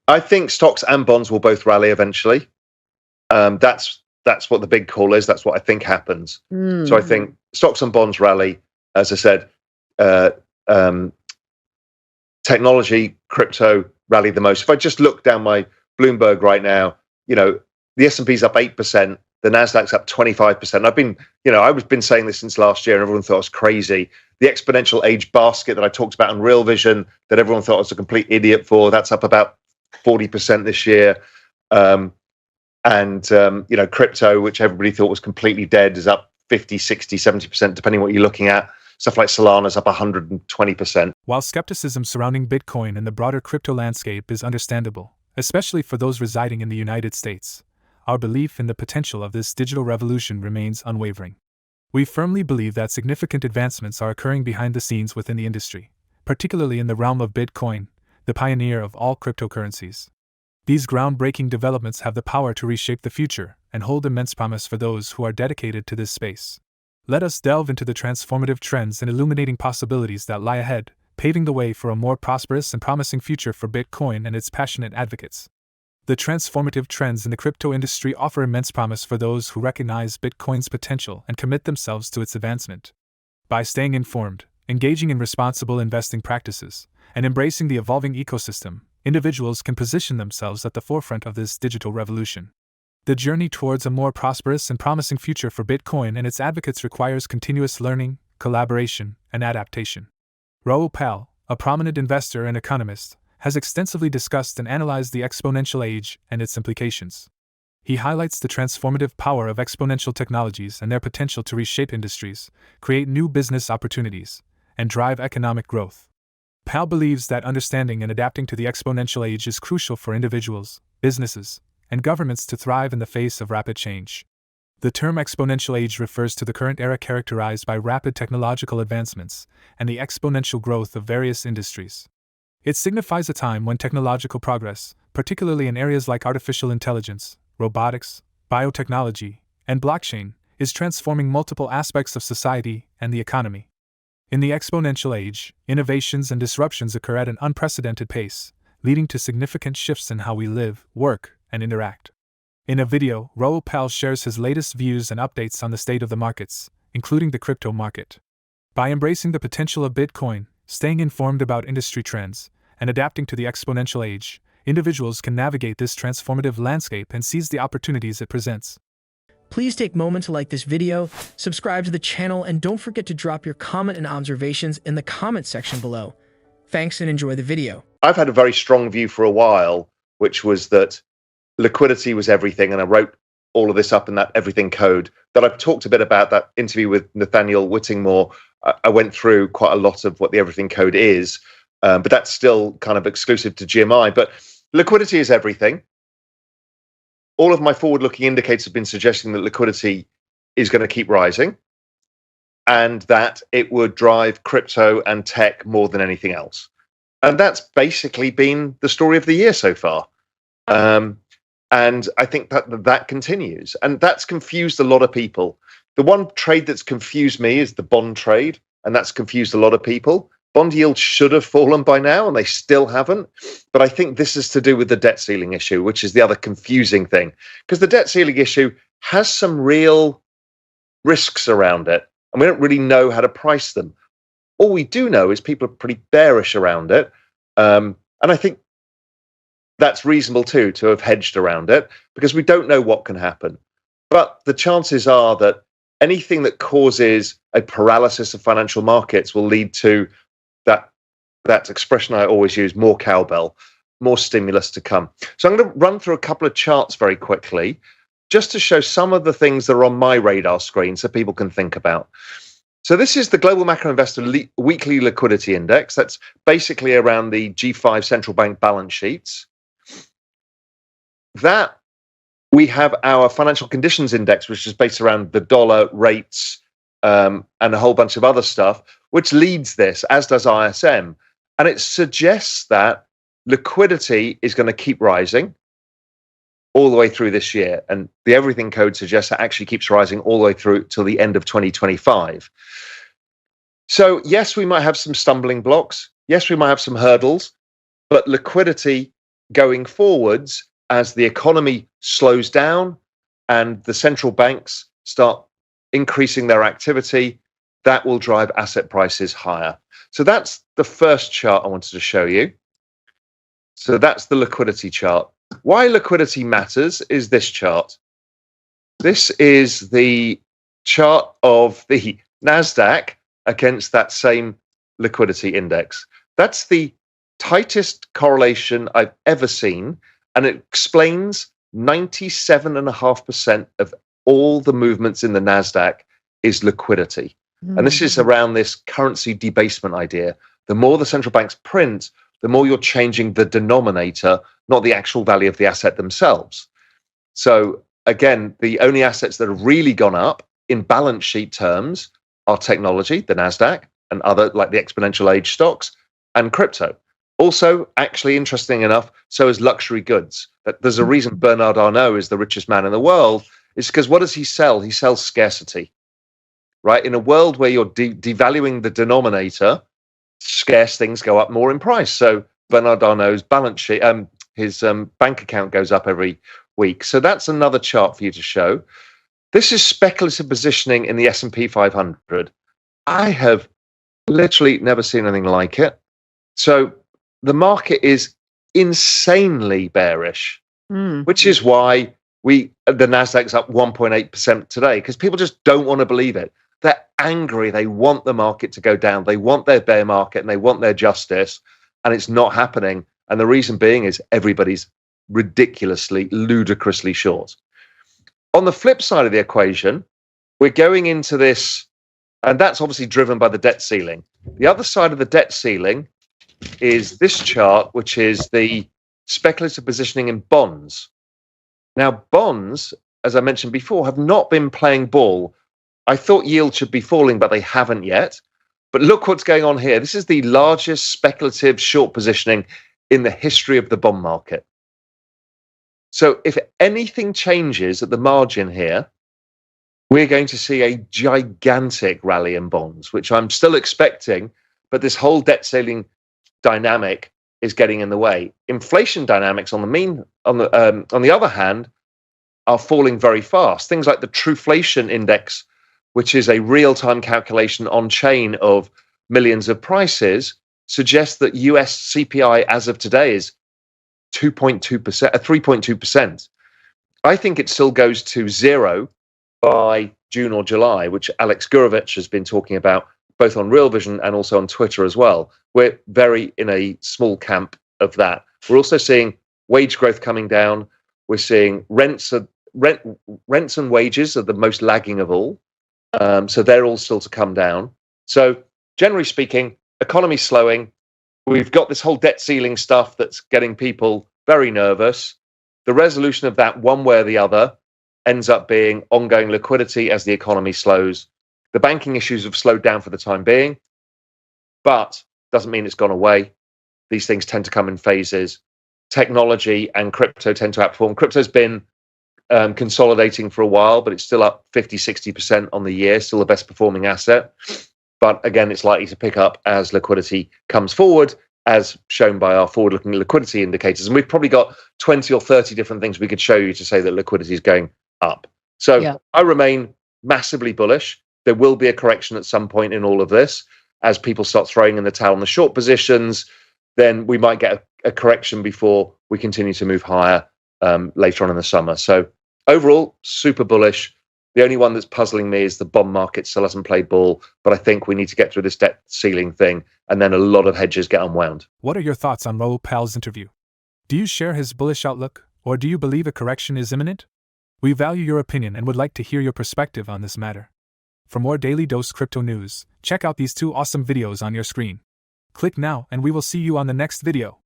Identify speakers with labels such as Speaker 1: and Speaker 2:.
Speaker 1: I think stocks and bonds will both rally eventually. That's what the big call is. That's what I think happens. So I think stocks and bonds rally. As I said, uh, um, technology, crypto rally the most. If I just look down my Bloomberg right now, the S&P's up 8%, the Nasdaq's up 25%. I've been saying this since last year, and everyone thought I was crazy. The exponential age basket that I talked about in Real Vision, that everyone thought I was a complete idiot for, that's up about 40% this year. Crypto, which everybody thought was completely dead, is up 50, 60, 70%, depending what you're looking at. Stuff like Solana's up 120%.
Speaker 2: While skepticism surrounding Bitcoin and the broader crypto landscape is understandable, especially for those residing in the United States, our belief in the potential of this digital revolution remains unwavering. We firmly believe that significant advancements are occurring behind the scenes within the industry, particularly in the realm of Bitcoin, the pioneer of all cryptocurrencies. These groundbreaking developments have the power to reshape the future and hold immense promise for those who are dedicated to this space. Let us delve into the transformative trends and illuminating possibilities that lie ahead, paving the way for a more prosperous and promising future for Bitcoin and its passionate advocates. The transformative trends in the crypto industry offer immense promise for those who recognize Bitcoin's potential and commit themselves to its advancement. By staying informed, engaging in responsible investing practices, and embracing the evolving ecosystem, individuals can position themselves at the forefront of this digital revolution. The journey towards a more prosperous and promising future for Bitcoin and its advocates requires continuous learning, collaboration, and adaptation. Raoul, a prominent investor and economist, has extensively discussed and analyzed the exponential age and its implications. He highlights the transformative power of exponential technologies and their potential to reshape industries, create new business opportunities, and drive economic growth. Pal believes that understanding and adapting to the exponential age is crucial for individuals, businesses, and governments to thrive in the face of rapid change. The term exponential age refers to the current era characterized by rapid technological advancements and the exponential growth of various industries. It signifies a time when technological progress, particularly in areas like artificial intelligence, robotics, biotechnology, and blockchain, is transforming multiple aspects of society and the economy. In the exponential age, innovations and disruptions occur at an unprecedented pace, leading to significant shifts in how we live, work, and interact. In a video, Raoul shares his latest views and updates on the state of the markets, including the crypto market. By embracing the potential of Bitcoin, staying informed about industry trends, and adapting to the exponential age, individuals can navigate this transformative landscape and seize the opportunities it presents.
Speaker 3: Please take a moment to like this video, subscribe to the channel, and don't forget to drop your comment and observations in the comment section below. Thanks and enjoy the video.
Speaker 1: I've had a very strong view for a while, which was that liquidity was everything, and I wrote all of this up in that everything code that I've talked a bit about. That interview with Nathaniel Whittingmore, I went through quite a lot of what the everything code is, but that's still kind of exclusive to GMI. But liquidity is everything. All of my forward-looking indicators have been suggesting that liquidity is going to keep rising and that it would drive crypto and tech more than anything else. And that's basically been the story of the year so far. And I think that continues. And that's confused a lot of people. The one trade that's confused me is the bond trade, and that's confused a lot of people. Bond yields should have fallen by now, and they still haven't. But I think this is to do with the debt ceiling issue, which is the other confusing thing. Because the debt ceiling issue has some real risks around it, and we don't really know how to price them. All we do know is people are pretty bearish around it. And I think that's reasonable too, to have hedged around it, because we don't know what can happen. But the chances are that anything that causes a paralysis of financial markets will lead to that expression I always use, more cowbell, more stimulus to come. So I'm going to run through a couple of charts very quickly, just to show some of the things that are on my radar screen so people can think about. So this is the Global Macro Investor Weekly Liquidity Index. That's basically around the G5 central bank balance sheets. That we have our Financial Conditions Index, which is based around the dollar rates and a whole bunch of other stuff, which leads this, as does ISM. And it suggests that liquidity is going to keep rising all the way through this year. And the Everything Code suggests that actually keeps rising all the way through till the end of 2025. So yes, we might have some stumbling blocks. Yes, we might have some hurdles, but liquidity going forwards, as the economy slows down and the central banks start increasing their activity, that will drive asset prices higher. So that's the first chart I wanted to show you. So that's the liquidity chart. Why liquidity matters is this chart. This is the chart of the NASDAQ against that same liquidity index. That's the tightest correlation I've ever seen, and it explains 97.5% of all the movements in the NASDAQ is liquidity. And this is around this currency debasement idea. The more the central banks print, the more you're changing the denominator, not the actual value of the asset themselves. So again, the only assets that have really gone up in balance sheet terms are technology, the NASDAQ, and other like the exponential age stocks, and crypto. Also, actually, interesting enough, so is luxury goods. There's a reason Bernard Arnault is the richest man in the world. It's because what does he sell? He sells scarcity, right? In a world where you're devaluing the denominator, scarce things go up more in price. So Bernard Arnault's balance sheet, his bank account goes up every week. So that's another chart for you to show. This is speculative positioning in the S&P 500. I have literally never seen anything like it. So the market is insanely bearish, which is why the Nasdaq's up 1.8% today, because people just don't want to believe it. They're angry. They want the market to go down. They want their bear market and they want their justice, and it's not happening. And the reason being is everybody's ridiculously, ludicrously short. On the flip side of the equation, we're going into this, and that's obviously driven by the debt ceiling. The other side of the debt ceiling is this chart, which is the speculative positioning in bonds. Now, bonds, as I mentioned before, have not been playing ball. I thought yields should be falling, but they haven't yet. But look what's going on here. This is the largest speculative short positioning in the history of the bond market. So if anything changes at the margin here, we're going to see a gigantic rally in bonds, which I'm still expecting, but this whole debt ceiling dynamic is getting in the way. Inflation dynamics on the other hand are falling very fast. Things like the Truflation Index, which is a real-time calculation on chain of millions of prices, suggests that US CPI as of today is 3.2%. I think it still goes to zero by June or July, which Alex Gurevich has been talking about both on Real Vision and also on Twitter as well. We're very in a small camp of that. We're also seeing wage growth coming down. We're seeing rents and wages are the most lagging of all. So they're all still to come down. So generally speaking, economy slowing. We've got this whole debt ceiling stuff that's getting people very nervous. The resolution of that, one way or the other, ends up being ongoing liquidity as the economy slows. The banking issues have slowed down for the time being, but doesn't mean it's gone away. These things tend to come in phases. Technology and crypto tend to outperform. Crypto's been consolidating for a while, but it's still up 50-60% on the year, still the best performing asset. But again, it's likely to pick up as liquidity comes forward, as shown by our forward-looking liquidity indicators. And we've probably got 20 or 30 different things we could show you to say that liquidity is going up. So yeah. I remain massively bullish. There will be a correction at some point in all of this. As people start throwing in the towel on the short positions, then we might get a correction before we continue to move higher later on in the summer. So overall, super bullish. The only one that's puzzling me is the bond market still hasn't played ball, but I think we need to get through this debt ceiling thing, and then a lot of hedges get unwound.
Speaker 2: What are your thoughts on Raoul Pal's interview? Do you share his bullish outlook, or do you believe a correction is imminent? We value your opinion and would like to hear your perspective on this matter. For more Daily Dose Crypto news, check out these 2 awesome videos on your screen. Click now and we will see you on the next video.